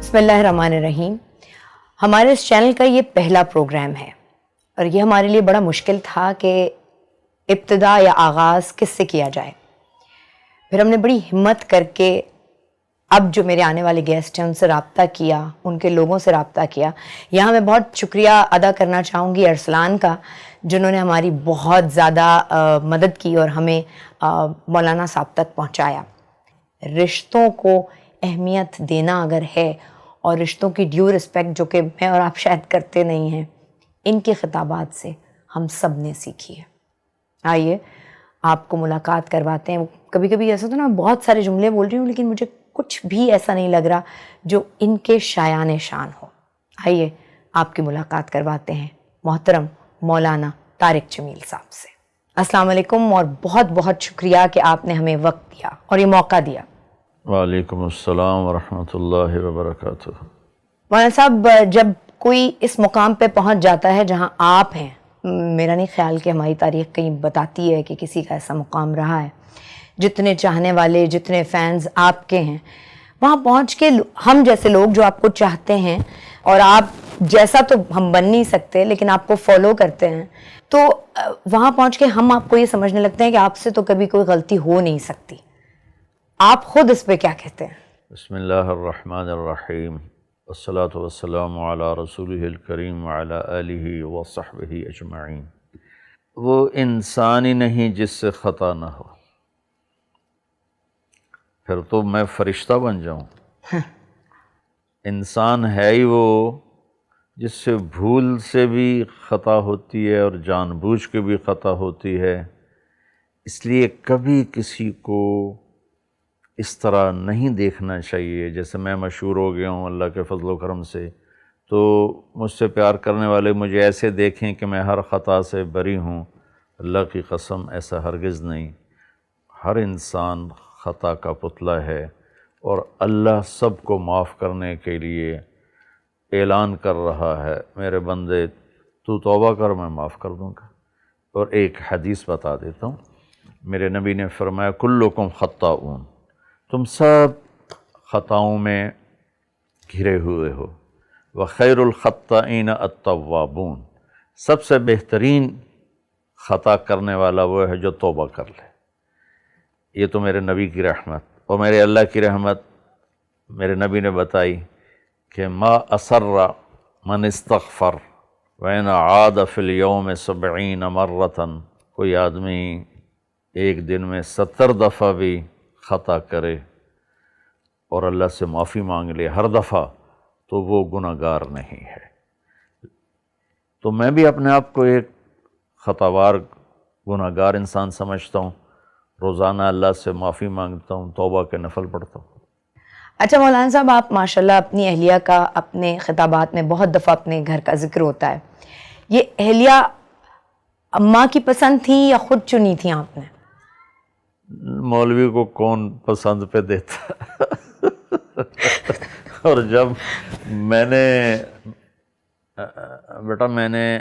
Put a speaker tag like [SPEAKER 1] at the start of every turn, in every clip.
[SPEAKER 1] بسم اللہ الرحمن الرحیم۔ ہمارے اس چینل کا یہ پہلا پروگرام ہے اور یہ ہمارے لیے بڑا مشکل تھا کہ ابتدا یا آغاز کس سے کیا جائے۔ پھر ہم نے بڑی ہمت کر کے اب جو میرے آنے والے گیسٹ ہیں ان سے رابطہ کیا، ان کے لوگوں سے رابطہ کیا۔ یہاں میں بہت شکریہ ادا کرنا چاہوں گی ارسلان کا، جنہوں نے ہماری بہت زیادہ مدد کی اور ہمیں مولانا صاحب تک پہنچایا۔ رشتوں کو اہمیت دینا اگر ہے اور رشتوں کی ڈیو رسپیکٹ جو کہ میں اور آپ شاید کرتے نہیں ہیں، ان کے خطابات سے ہم سب نے سیکھی ہے۔ آئیے آپ کو ملاقات کرواتے ہیں۔ کبھی کبھی ایسا تو نا بہت سارے جملے بول رہی ہوں لیکن مجھے کچھ بھی ایسا نہیں لگ رہا جو ان کے شایان شان ہو۔ آئیے آپ کی ملاقات کرواتے ہیں محترم مولانا طارق جمیل صاحب سے۔ السلام علیکم اور بہت بہت شکریہ کہ آپ نے ہمیں وقت دیا اور یہ موقع دیا۔
[SPEAKER 2] وعلیکم السلام ورحمۃ اللہ وبرکاتہ۔
[SPEAKER 1] مولانا صاحب، جب کوئی اس مقام پہ پہنچ جاتا ہے جہاں آپ ہیں، میرا نہیں خیال کہ ہماری تاریخ کہیں بتاتی ہے کہ کسی کا ایسا مقام رہا ہے، جتنے چاہنے والے، جتنے فینز آپ کے ہیں، وہاں پہنچ کے ہم جیسے لوگ جو آپ کو چاہتے ہیں اور آپ جیسا تو ہم بن نہیں سکتے لیکن آپ کو فالو کرتے ہیں، تو وہاں پہنچ کے ہم آپ کو یہ سمجھنے لگتے ہیں کہ آپ سے تو کبھی کوئی غلطی ہو نہیں سکتی۔ آپ خود اس پہ کیا کہتے ہیں؟
[SPEAKER 2] بسم اللہ الرحمن الرحیم، والصلاة والسلام علی رسولہ الکریم وعلی آلہ وصحبہ اجمعین۔ وہ انسان ہی نہیں جس سے خطا نہ ہو، پھر تو میں فرشتہ بن جاؤں۔ انسان ہے ہی وہ جس سے بھول سے بھی خطا ہوتی ہے اور جان بوجھ کے بھی خطا ہوتی ہے۔ اس لیے کبھی کسی کو اس طرح نہیں دیکھنا چاہیے جیسے میں مشہور ہو گیا ہوں اللہ کے فضل و کرم سے، تو مجھ سے پیار کرنے والے مجھے ایسے دیکھیں کہ میں ہر خطا سے بری ہوں۔ اللہ کی قسم ایسا ہرگز نہیں۔ ہر انسان خطا کا پتلا ہے اور اللہ سب کو معاف کرنے کے لیے اعلان کر رہا ہے، میرے بندے تو توبہ کر میں معاف کر دوں گا۔ اور ایک حدیث بتا دیتا ہوں، میرے نبی نے فرمایا کلکم خطاؤن، تم سب خطاؤں میں گھرے ہوئے ہو، وخیر الخطائین التوابون، سب سے بہترین خطا کرنے والا وہ ہے جو توبہ کر لے۔ یہ تو میرے نبی کی رحمت اور میرے اللہ کی رحمت میرے نبی نے بتائی کہ ما اسر من استغفر وین عاد فی الیوم 70 مرۃ، کوئی آدمی ایک دن میں 70 دفعہ بھی خطا کرے اور اللہ سے معافی مانگ لے ہر دفعہ، تو وہ گناہگار نہیں ہے۔ تو میں بھی اپنے آپ کو ایک خطاوار گناہگار انسان سمجھتا ہوں، روزانہ اللہ سے معافی مانگتا ہوں، توبہ کے نفل پڑھتا ہوں۔
[SPEAKER 1] اچھا مولانا صاحب، آپ ماشاءاللہ اپنی اہلیہ کا اپنے خطابات میں بہت دفعہ اپنے گھر کا ذکر ہوتا ہے، یہ اہلیہ اماں کی پسند تھیں یا خود چنی تھیں آپ نے؟
[SPEAKER 2] مولوی کو کون پسند پہ دیتا اور جب میں نے بیٹا میں نے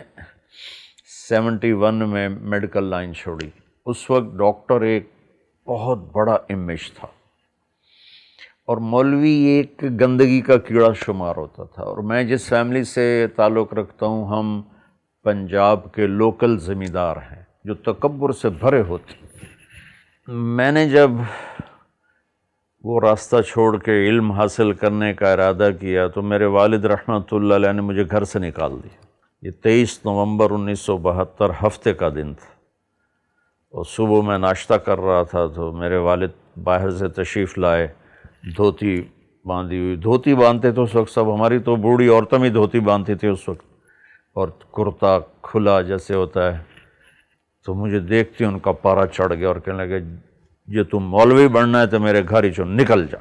[SPEAKER 2] 71 میں میڈیکل لائن چھوڑی، اس وقت ڈاکٹر ایک بہت بڑا امیج تھا اور مولوی ایک گندگی کا کیڑا شمار ہوتا تھا، اور میں جس فیملی سے تعلق رکھتا ہوں ہم پنجاب کے لوکل زمیندار ہیں جو تکبر سے بھرے ہوتے۔ میں نے جب وہ راستہ چھوڑ کے علم حاصل کرنے کا ارادہ کیا تو میرے والد رحمۃ اللہ علیہ نے مجھے گھر سے نکال دیا۔ یہ 23 نومبر 1972 ہفتے کا دن تھا اور صبح میں ناشتہ کر رہا تھا تو میرے والد باہر سے تشریف لائے، دھوتی باندھی ہوئی، دھوتی باندھتے تو اس وقت سب، ہماری تو بوڑھی عورتیں بھی دھوتی باندھتی تھی اس وقت، اور کرتا کھلا جیسے ہوتا ہے۔ تو مجھے دیکھتے ان کا پارا چڑھ گیا اور کہنے لگے یہ تم مولوی بننا ہے تو میرے گھر ہی چون نکل جا۔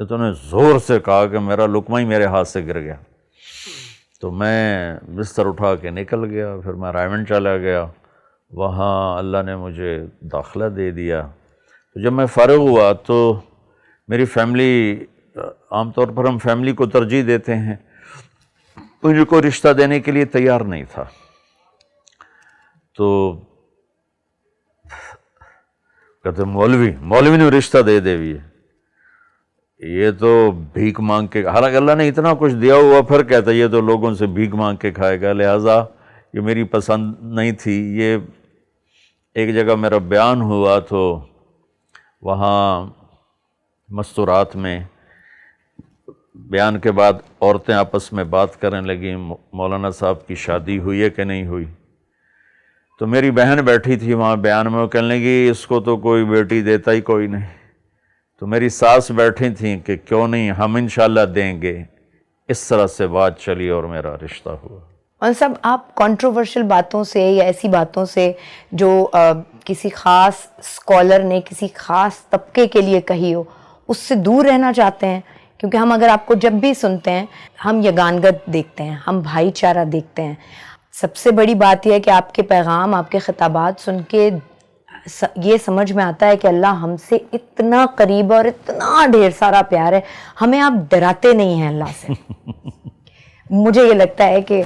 [SPEAKER 2] تو انہوں نے زور سے کہا کہ میرا لقمہ ہی میرے ہاتھ سے گر گیا۔ تو میں بستر اٹھا کے نکل گیا، پھر میں رائمنڈ چلا گیا، وہاں اللہ نے مجھے داخلہ دے دیا۔ تو جب میں فارغ ہوا تو میری فیملی، عام طور پر ہم فیملی کو ترجیح دیتے ہیں، مجھے کوئی رشتہ دینے کے لیے تیار نہیں تھا۔ تو کہتے مولوی نے رشتہ دے بھی ہے۔ یہ تو بھیک مانگ کے، حالانکہ اللہ نے اتنا کچھ دیا ہوا پھر کہتا ہے یہ تو لوگوں سے بھیک مانگ کے کھائے گا، لہٰذا یہ میری پسند نہیں تھی۔ یہ ایک جگہ میرا بیان ہوا تو وہاں مستورات میں بیان کے بعد عورتیں آپس میں بات کرنے لگیں مولانا صاحب کی شادی ہوئی ہے کہ نہیں ہوئی، تو میری بہن بیٹھی تھی وہاں بیان میں، وہ کہنے لگی اس کو تو کوئی بیٹی دیتا ہی کوئی نہیں، تو میری ساس بیٹھی تھیں کہ کیوں نہیں ہم انشاءاللہ دیں گے، اس طرح سے بات چلی اور میرا رشتہ ہوا۔
[SPEAKER 1] اور سب آپ کنٹروورشل باتوں سے یا ایسی باتوں سے جو کسی خاص اسکالر نے کسی خاص طبقے کے لیے کہی ہو اس سے دور رہنا چاہتے ہیں؟ کیونکہ ہم اگر آپ کو جب بھی سنتے ہیں ہم یگانگت دیکھتے ہیں، ہم بھائی چارہ دیکھتے ہیں۔ سب سے بڑی بات یہ ہے کہ آپ کے پیغام، آپ کے خطابات سن کے یہ سمجھ میں آتا ہے کہ اللہ ہم سے اتنا قریب اور اتنا ڈھیر سارا پیار ہے، ہمیں آپ ڈراتے نہیں ہیں اللہ سے۔ مجھے یہ لگتا ہے کہ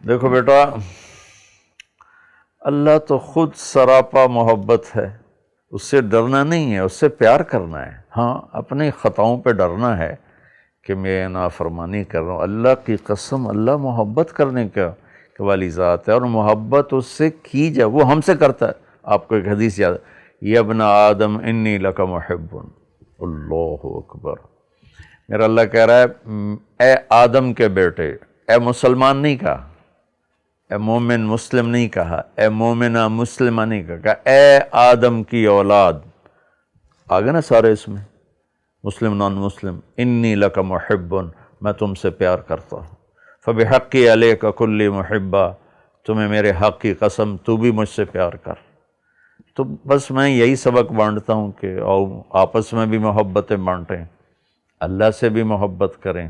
[SPEAKER 2] دیکھو بیٹا، اللہ تو خود سراپا محبت ہے، اس سے ڈرنا نہیں ہے، اس سے پیار کرنا ہے۔ ہاں اپنی خطاؤں پہ ڈرنا ہے کہ میں نافرمانی کر رہا ہوں۔ اللہ کی قسم، اللہ محبت کرنے کا والی ذات ہے، اور محبت اس سے کی جائے وہ ہم سے کرتا ہے۔ آپ کو ایک حدیث یاد ہے، یا ابن آدم انی لک محب، اللہ اکبر۔ میرا اللہ کہہ رہا ہے اے آدم کے بیٹے، اے مسلمان نہیں کہا، اے مومن مسلم نہیں کہا، اے مومنہ مسلمہ نہیں کہا، اے آدم کی اولاد، آگے نا سارے اس میں، مسلم نان مسلم، انی لک محب، میں تم سے پیار کرتا ہوں، فبحقی علیک کلی محبہ، تمہیں میرے حق کی قسم تو بھی مجھ سے پیار کر۔ تو بس میں یہی سبق بانٹتا ہوں کہ آپس میں بھی محبتیں بانٹیں، اللہ سے بھی محبت کریں۔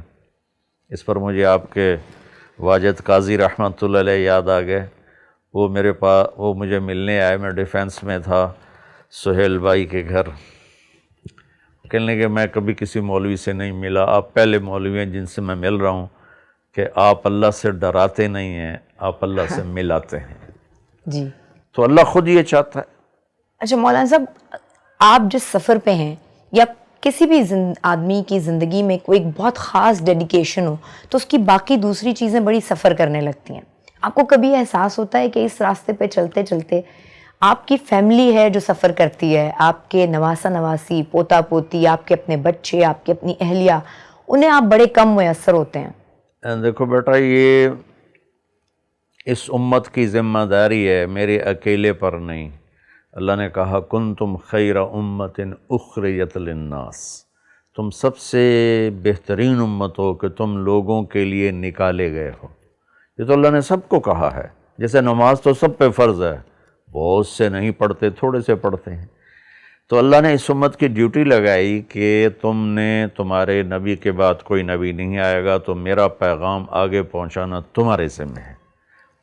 [SPEAKER 2] اس پر مجھے آپ کے واجد قاضی رحمۃ اللہ علیہ یاد آ گئے، وہ میرے پاس، وہ مجھے ملنے آئے، میں ڈیفینس میں تھا سہیل بھائی کے گھر، کہنے لگے میں کبھی کسی مولوی سے نہیں ملا، آپ پہلے مولوی ہیں جن سے میں مل رہا ہوں کہ آپ اللہ سے ڈراتے نہیں ہیں، آپ اللہ سے ملاتے ہیں۔
[SPEAKER 1] جی
[SPEAKER 2] تو اللہ خود یہ چاہتا ہے۔
[SPEAKER 1] اچھا مولانا صاحب، آپ جس سفر پہ ہیں یا کسی بھی آدمی کی زندگی میں کوئی ایک بہت خاص ڈیڈیکیشن ہو تو اس کی باقی دوسری چیزیں بڑی سفر کرنے لگتی ہیں۔ آپ کو کبھی احساس ہوتا ہے کہ اس راستے پہ چلتے چلتے آپ کی فیملی ہے جو سفر کرتی ہے، آپ کے نواسا نواسی، پوتا پوتی، آپ کے اپنے بچے، آپ کی اپنی اہلیہ، انہیں آپ بڑے کم میسر ہوتے ہیں؟
[SPEAKER 2] دیکھو بیٹا، یہ اس امت کی ذمہ داری ہے، میرے اکیلے پر نہیں۔ اللہ نے کہا کنتم خیر امت اخرجت للناس، تم سب سے بہترین امت ہو کہ تم لوگوں کے لیے نکالے گئے ہو۔ یہ تو اللہ نے سب کو کہا ہے، جیسے نماز تو سب پہ فرض ہے، بہت سے نہیں پڑھتے، تھوڑے سے پڑھتے ہیں، تو اللہ نے اس امت کی ڈیوٹی لگائی کہ تم نے، تمہارے نبی کے بعد کوئی نبی نہیں آئے گا تو میرا پیغام آگے پہنچانا تمہارے ذمہ ہے۔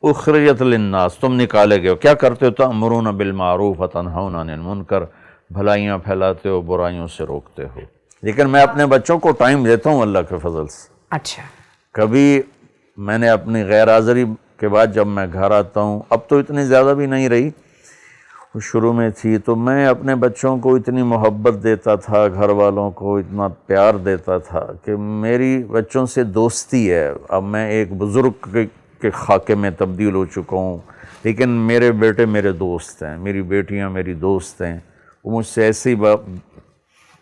[SPEAKER 2] اخرجت للناس، تم نکالے گئے ہو، کیا کرتے ہو؟ تأمرون بالمعروف وتنہون عن المنکر، بھلائیاں پھیلاتے ہو، برائیوں سے روکتے ہو۔ لیکن میں اپنے بچوں کو ٹائم دیتا ہوں اللہ کے فضل سے۔
[SPEAKER 1] اچھا،
[SPEAKER 2] کبھی میں نے اپنی غیر حاضری کے بعد جب میں گھر آتا ہوں، اب تو اتنی زیادہ بھی نہیں رہی، شروع میں تھی، تو میں اپنے بچوں کو اتنی محبت دیتا تھا، گھر والوں کو اتنا پیار دیتا تھا کہ میری بچوں سے دوستی ہے۔ اب میں ایک بزرگ کے خاکے میں تبدیل ہو چکا ہوں، لیکن میرے بیٹے میرے دوست ہیں، میری بیٹیاں میری دوست ہیں، وہ مجھ سے ایسے ہی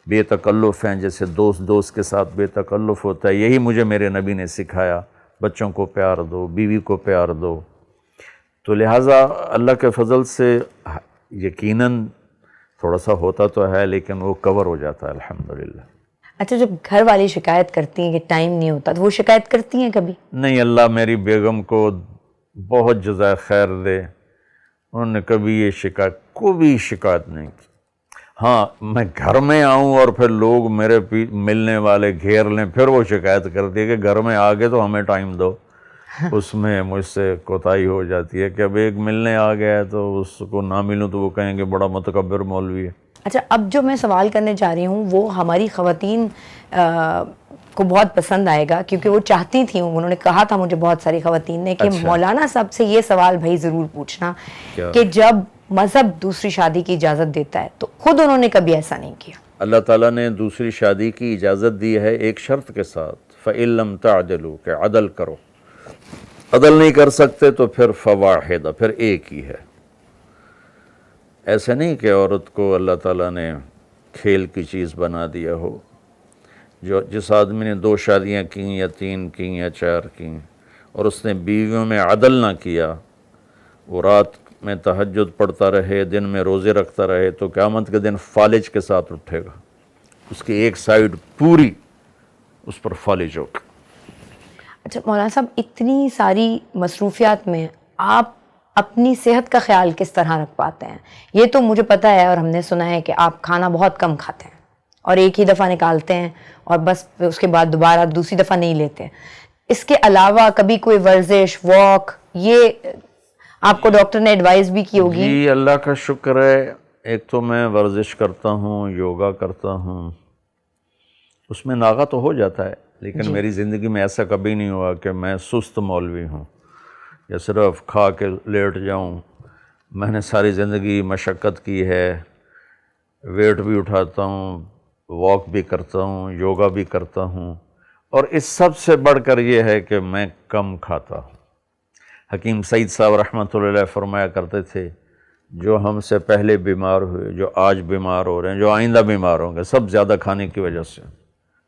[SPEAKER 2] بے تکلف ہیں جیسے دوست کے ساتھ بے تکلف ہوتا ہے۔ یہی مجھے میرے نبی نے سکھایا، بچوں کو پیار دو، بیوی کو پیار دو۔ تو لہٰذا اللہ کے فضل سے یقیناً تھوڑا سا ہوتا تو ہے، لیکن وہ کور ہو جاتا ہے الحمدللہ۔
[SPEAKER 1] اچھا، جب گھر والی شکایت کرتی ہیں کہ ٹائم نہیں ہوتا تو وہ شکایت کرتی ہیں کبھی؟
[SPEAKER 2] نہیں، اللہ میری بیگم کو بہت جزائے خیر دے، انہوں نے کبھی یہ کوئی شکایت نہیں کی۔ ہاں، میں گھر میں آؤں اور پھر لوگ میرے ملنے والے گھیر لیں، پھر وہ شکایت کرتی ہے کہ گھر میں آگے تو ہمیں ٹائم دو۔ اس میں مجھ سے کوتاہی ہو جاتی ہے کہ اب ایک ملنے آ گیا ہے تو اس کو نہ ملوں تو وہ کہیں گے بڑا متکبر مولوی ہے۔
[SPEAKER 1] اچھا، اب جو میں سوال کرنے جا رہی ہوں وہ ہماری خواتین کو بہت پسند آئے گا، کیونکہ وہ چاہتی تھیں، انہوں نے کہا تھا مجھے بہت ساری خواتین نے کہ مولانا صاحب سے یہ سوال بھائی ضرور پوچھنا کہ جب مذہب دوسری شادی کی اجازت دیتا ہے تو خود انہوں نے کبھی ایسا نہیں کیا.
[SPEAKER 2] اللہ تعالیٰ نے دوسری شادی کی اجازت دی ہے ایک شرط کے ساتھ، فَإِن لَمْ تَعْدِلُوا، کہ عدل کرو. عدل نہیں کر سکتے تو پھر فواحدہ، پھر ایک ہی ہے. ایسے نہیں کہ عورت کو اللہ تعالیٰ نے کھیل کی چیز بنا دیا ہو. جس آدمی نے 2 شادیاں کیں یا 3 کیں یا 4 کیں اور اس نے بیویوں میں عدل نہ کیا، وہ رات میں تہجد پڑھتا رہے، دن میں روزے رکھتا رہے، تو قیامت کے دن فالج کے ساتھ اٹھے گا. اس کی ایک سائیڈ پوری اس پر فالج ہوگا.
[SPEAKER 1] اچھا مولانا صاحب، اتنی ساری مصروفیات میں آپ اپنی صحت کا خیال کس طرح رکھ پاتے ہیں؟ یہ تو مجھے پتہ ہے اور ہم نے سنا ہے کہ آپ کھانا بہت کم کھاتے ہیں اور ایک ہی دفعہ نکالتے ہیں اور بس اس کے بعد دوبارہ دوسری دفعہ نہیں لیتے. اس کے علاوہ کبھی کوئی ورزش، واک، یہ آپ کو ڈاکٹر نے ایڈوائز بھی کی ہوگی؟
[SPEAKER 2] جی اللہ کا شکر ہے. ایک تو میں ورزش کرتا ہوں، یوگا کرتا ہوں، اس میں ناغہ تو ہو جاتا ہے، لیکن میری زندگی میں ایسا کبھی نہیں ہوا کہ میں سست مولوی ہوں یا صرف کھا کے لیٹ جاؤں. میں نے ساری زندگی مشقت کی ہے، ویٹ بھی اٹھاتا ہوں، واک بھی کرتا ہوں، یوگا بھی کرتا ہوں، اور اس سب سے بڑھ کر یہ ہے کہ میں کم کھاتا ہوں. حکیم سعید صاحب رحمۃ اللہ علیہ فرمایا کرتے تھے، جو ہم سے پہلے بیمار ہوئے، جو آج بیمار ہو رہے ہیں، جو آئندہ بیمار ہوں گے، سب زیادہ کھانے کی وجہ سے.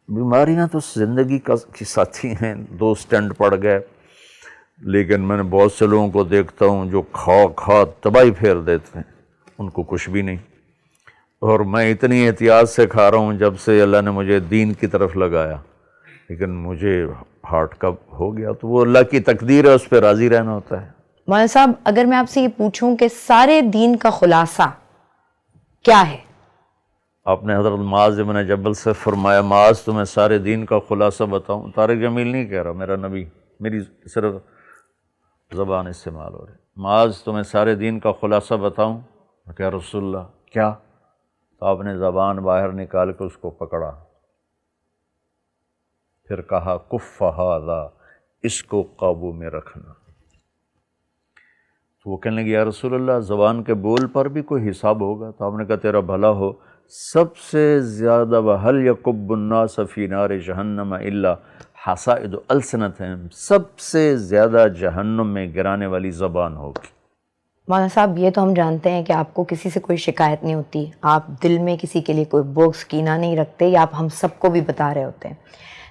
[SPEAKER 2] بیماریاں تو زندگی کی ساتھی ہیں. 2 سٹینٹ پڑ گئے، لیکن میں نے بہت سے لوگوں کو دیکھتا ہوں جو کھا تباہی پھیر دیتے ہیں، ان کو کچھ بھی نہیں. اور میں اتنی احتیاط سے کھا رہا ہوں جب سے اللہ نے مجھے دین کی طرف لگایا، لیکن مجھے ہارٹ کا ہو گیا تو وہ اللہ کی تقدیر ہے، اس پہ راضی رہنا ہوتا ہے.
[SPEAKER 1] مولانا صاحب، اگر میں آپ سے یہ پوچھوں کہ سارے دین کا خلاصہ کیا ہے؟
[SPEAKER 2] آپ نے حضرت معاذ بن جبل سے فرمایا، معاذ تمہیں سارے دین کا خلاصہ بتاؤں؟ طارق جمیل نہیں کہہ رہا، میرا نبی، میری صرف زبان استعمال ہو رہی. معاذ تمہیں سارے دین کا خلاصہ بتاؤں؟ کہ رسول اللہ کیا؟ تو آپ نے زبان باہر نکال کے اس کو پکڑا، پھر کہا کف ھذا، اس کو قابو میں رکھنا. تو وہ کہنے لگے یا رسول اللہ زبان کے بول پر بھی کوئی حساب ہوگا؟ تو آپ نے کہا تیرا بھلا ہو، سب سے زیادہ وَهَلْ يَكُبُّ النَّاسَ فِي نَارِ جَهَنَّمَ إِلَّا حَصَائِدُ أَلْسِنَتِهِمْ، سب سے زیادہ جہنم میں گرانے والی زبان ہوگی.
[SPEAKER 1] مولانا صاحب، یہ تو ہم جانتے ہیں کہ آپ کو کسی سے کوئی شکایت نہیں ہوتی، آپ دل میں کسی کے لیے کوئی بغض کینہ نہیں رکھتے، یا آپ ہم سب کو بھی بتا رہے ہوتے ہیں.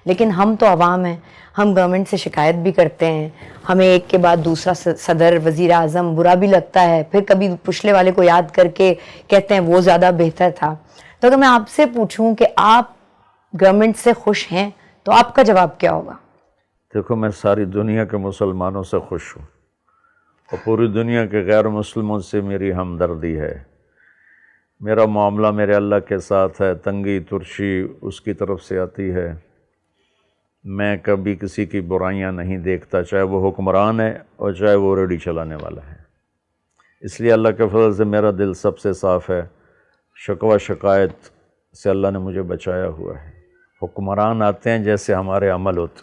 [SPEAKER 1] لیکن ہم تو عوام ہیں، ہم گورنمنٹ سے شکایت بھی کرتے ہیں، ہمیں ایک کے بعد دوسرا صدر، وزیر اعظم برا بھی لگتا ہے، پھر کبھی پچھلے والے کو یاد کر کے کہتے ہیں وہ زیادہ بہتر تھا. تو اگر میں آپ سے پوچھوں کہ آپ گورنمنٹ سے خوش ہیں تو آپ کا جواب کیا ہوگا؟
[SPEAKER 2] دیکھو، میں ساری دنیا کے مسلمانوں سے خوش ہوں اور پوری دنیا کے غیر مسلموں سے میری ہمدردی ہے. میرا معاملہ میرے اللہ کے ساتھ ہے، تنگی ترشی اس کی طرف سے آتی ہے. میں کبھی کسی کی برائیاں نہیں دیکھتا، چاہے وہ حکمران ہے اور چاہے وہ ریڈی چلانے والا ہے. اس لیے اللہ کے فضل سے میرا دل سب سے صاف ہے. شکوہ شکایت سے اللہ نے مجھے بچایا ہوا ہے. حکمران آتے ہیں جیسے ہمارے عمل ہوتے،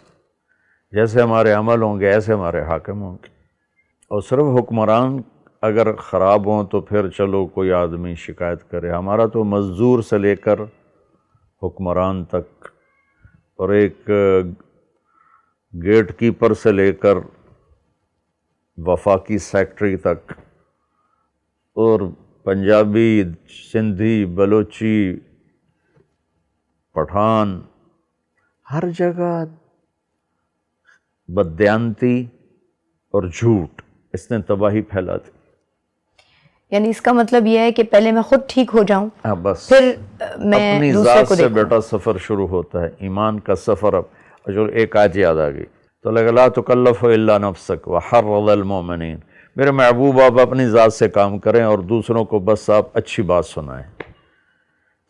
[SPEAKER 2] جیسے ہمارے عمل ہوں گے ایسے ہمارے حاکم ہوں گے. اور صرف حکمران اگر خراب ہوں تو پھر چلو کوئی آدمی شکایت کرے. ہمارا تو مزدور سے لے کر حکمران تک، اور ایک گیٹ کیپر سے لے کر وفاقی سیکٹری تک، اور پنجابی، سندھی، بلوچی، پٹھان، ہر جگہ بددیانتی اور جھوٹ، اس نے تباہی پھیلا دی.
[SPEAKER 1] یعنی اس کا مطلب یہ ہے کہ پہلے میں خود ٹھیک ہو جاؤں،
[SPEAKER 2] بس
[SPEAKER 1] پھر میں
[SPEAKER 2] اپنی
[SPEAKER 1] دوسرے
[SPEAKER 2] ذات
[SPEAKER 1] کو
[SPEAKER 2] سے
[SPEAKER 1] دیکھوں.
[SPEAKER 2] بیٹا سفر شروع ہوتا ہے، ایمان کا سفر. اب جو ایک آیت یاد آ گئی تو لگا لا تکلف الا نفسک وحرض المؤمنین. میرے محبوب آپ اپنی ذات سے کام کریں اور دوسروں کو بس آپ اچھی بات سنائیں.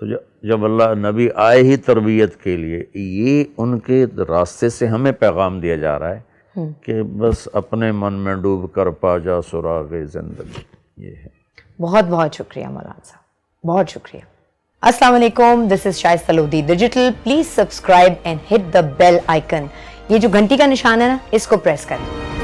[SPEAKER 2] تو جب اللہ نبی آئے ہی تربیت کے لیے، یہ ان کے راستے سے ہمیں پیغام دیا جا رہا ہے کہ بس اپنے من میں ڈوب کر پا جا سراغ زندگی. یہ ہے.
[SPEAKER 1] بہت بہت شکریہ مولانا صاحب، بہت شکریہ. السلام علیکم، this is Shaista Lodhi digital. Please subscribe and hit the bell icon. یہ جو گھنٹی کا نشان ہے نا، اس کو پریس کریں.